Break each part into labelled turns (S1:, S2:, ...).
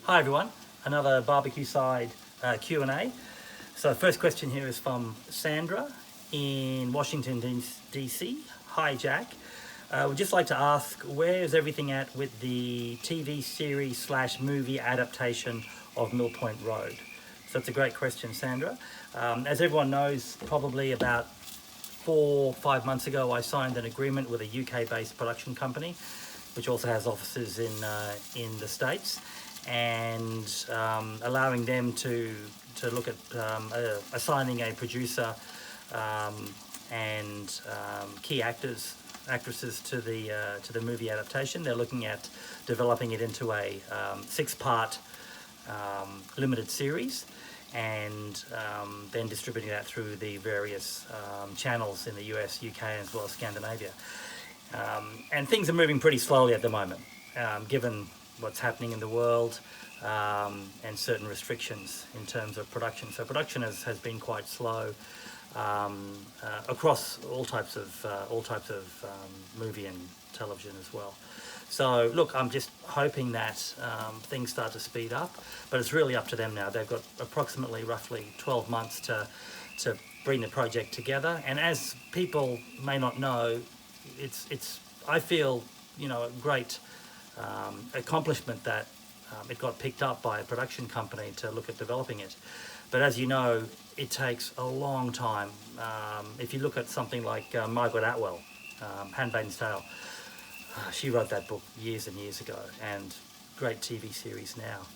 S1: Hi everyone, another barbecue side Q&A. So first question here is from Sandra in Washington DC. Hi Jack, would just like to ask, where is everything at with the TV series / movie adaptation of Mill Point Road? So it's a great question, Sandra. As everyone knows, probably about 4 or 5 months ago I signed an agreement with a UK-based production company which also has offices in the States, and allowing them to look at assigning a producer and key actresses to the movie adaptation. They're looking at developing it into a 6-part limited series, and then distributing that through the various channels in the US, UK, as well as Scandinavia. And things are moving pretty slowly at the moment, given what's happening in the world and certain restrictions in terms of production. So production has been quite slow across all types of movie and television as well. So look, I'm just hoping that things start to speed up, but it's really up to them now. They've got roughly 12 months to bring the project together. And as people may not know, it's I feel, a great accomplishment that it got picked up by a production company to look at developing it. But as you know, it takes a long time. If you look at something like Margaret Atwell, Handmaid's Tale, she wrote that book years and years ago, and great TV series now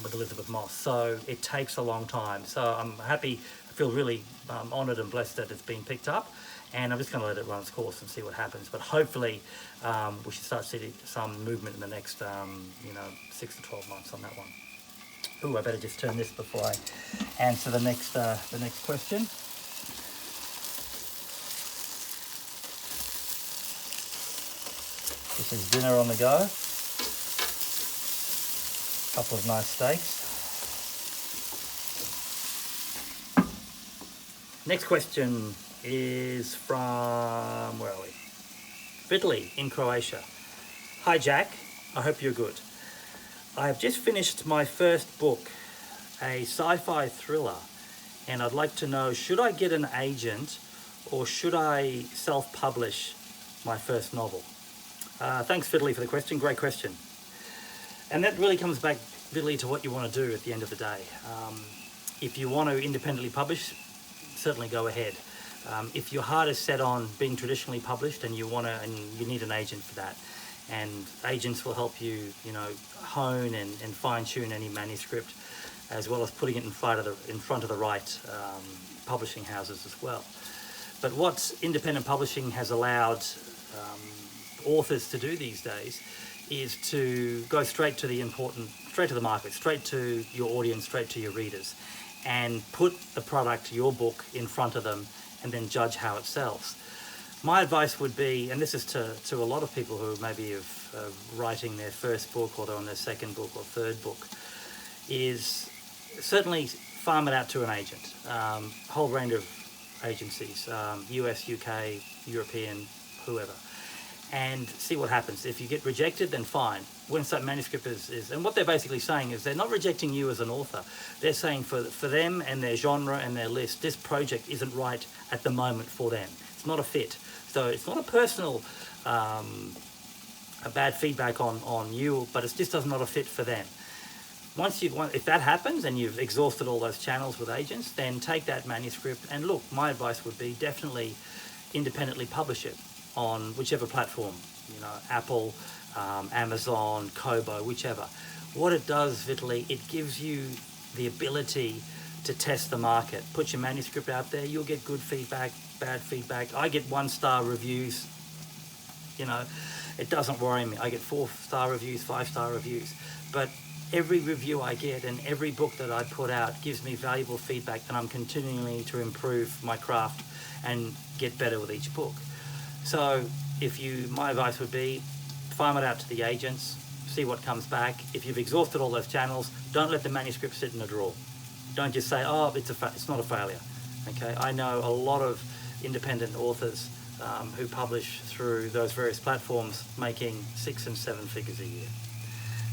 S1: with Elizabeth Moss. So it takes a long time. So I'm happy, I feel really honoured and blessed that it's been picked up, and I'm just going to let it run its course and see what happens. But hopefully we should start seeing some movement in the next 6 to 12 months on that one. Ooh, I better just turn this before I answer the next question. This is dinner on the go. Couple of nice steaks. Next question is from, where are we? Italy, in Croatia. Hi Jack, I hope you're good. I have just finished my first book, a sci-fi thriller, and I'd like to know, should I get an agent or should I self-publish my first novel? Thanks Fiddly for the question, great question. And that really comes back really to what you want to do at the end of the day. If you want to independently publish, certainly go ahead. If your heart is set on being traditionally published and you need an agent for that, and agents will help you, hone and fine-tune any manuscript, as well as putting it in front of the right publishing houses as well. But what independent publishing has allowed authors to do these days is to go straight to the market, straight to your audience, straight to your readers, and put the product, your book, in front of them, and then judge how it sells. My advice would be, and this is to a lot of people who maybe are writing their first book, or they're on their second book or third book, is certainly farm it out to an agent. Whole range of agencies, US, UK, European, whoever, and see what happens. If you get rejected, then fine. Once that manuscript is, and what they're basically saying is they're not rejecting you as an author. They're saying for them and their genre and their list, this project isn't right at the moment for them. It's not a fit. So it's not a personal, a bad feedback on you, but it's just not a fit for them. If that happens and you've exhausted all those channels with agents, then take that manuscript and look, my advice would be definitely independently publish it on whichever platform, Apple, Amazon, Kobo, whichever. What it does, Vitaly, it gives you the ability to test the market. Put your manuscript out there, you'll get good feedback, bad feedback. I get 1-star reviews, it doesn't worry me. I get 4-star reviews, 5-star reviews, but every review I get and every book that I put out gives me valuable feedback, and I'm continuing to improve my craft and get better with each book. So my advice would be, farm it out to the agents, see what comes back. If you've exhausted all those channels, don't let the manuscript sit in a drawer. Don't just say, oh, it's not a failure. Okay, I know a lot of independent authors who publish through those various platforms making 6 and 7 figures a year.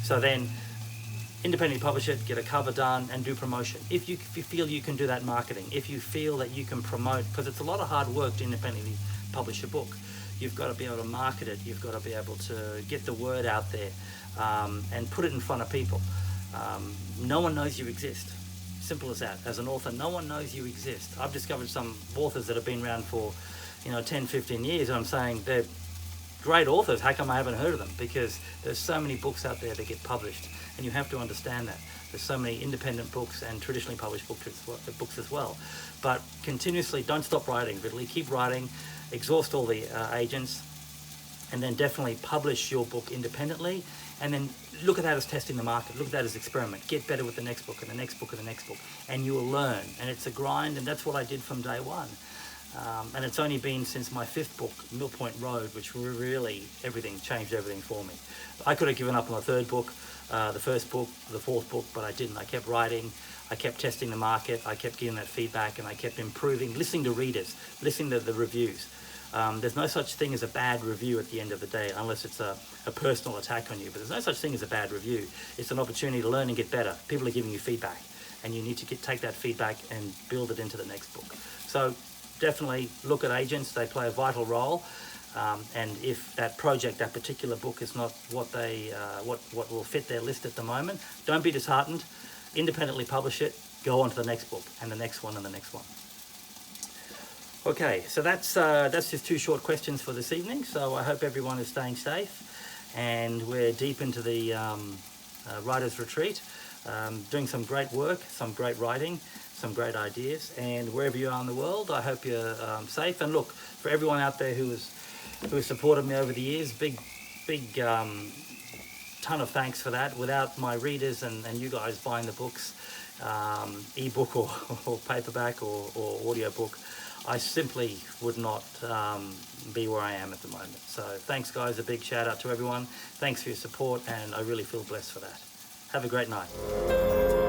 S1: So then independently publish it, get a cover done, and do promotion. If you feel you can do that marketing, if you feel that you can promote, because it's a lot of hard work to independently publish a book. You've got to be able to market it, you've got to be able to get the word out there, and put it in front of people. No one knows you exist. Simple as that. As an author, no one knows you exist. I've discovered some authors that have been around for 10, 15 years, and I'm saying they're great authors. How come I haven't heard of them? Because there's so many books out there that get published, and you have to understand that. There's so many independent books and traditionally published books as well. But continuously, don't stop writing, Ridley. Keep writing, exhaust all the agents, and then definitely publish your book independently, and then look at that as testing the market, look at that as experiment, get better with the next book and the next book and the next book, and you will learn. And it's a grind, and that's what I did from day one. And it's only been since my 5th book, Mill Point Road, which really changed everything for me. I could have given up on the 3rd book, the 1st book, the 4th book, but I didn't. I kept writing, I kept testing the market, I kept getting that feedback, and I kept improving, listening to readers, listening to the reviews. There's no such thing as a bad review at the end of the day, unless it's a personal attack on you, but there's no such thing as a bad review. It's an opportunity to learn and get better. People are giving you feedback, and you need to take that feedback and build it into the next book. So definitely look at agents. They play a vital role, and if that particular book is not what will fit their list at the moment, don't be disheartened. Independently publish it, go on to the next book, and the next one, and the next one. Okay, so that's just 2 short questions for this evening. So I hope everyone is staying safe, and we're deep into the writer's retreat, doing some great work, some great writing, some great ideas, and wherever you are in the world, I hope you're safe. And look, for everyone out there who has supported me over the years, big ton of thanks for that. Without my readers and you guys buying the books, ebook or paperback or audiobook, I simply would not be where I am at the moment. So thanks guys, a big shout out to everyone. Thanks for your support, and I really feel blessed for that. Have a great night.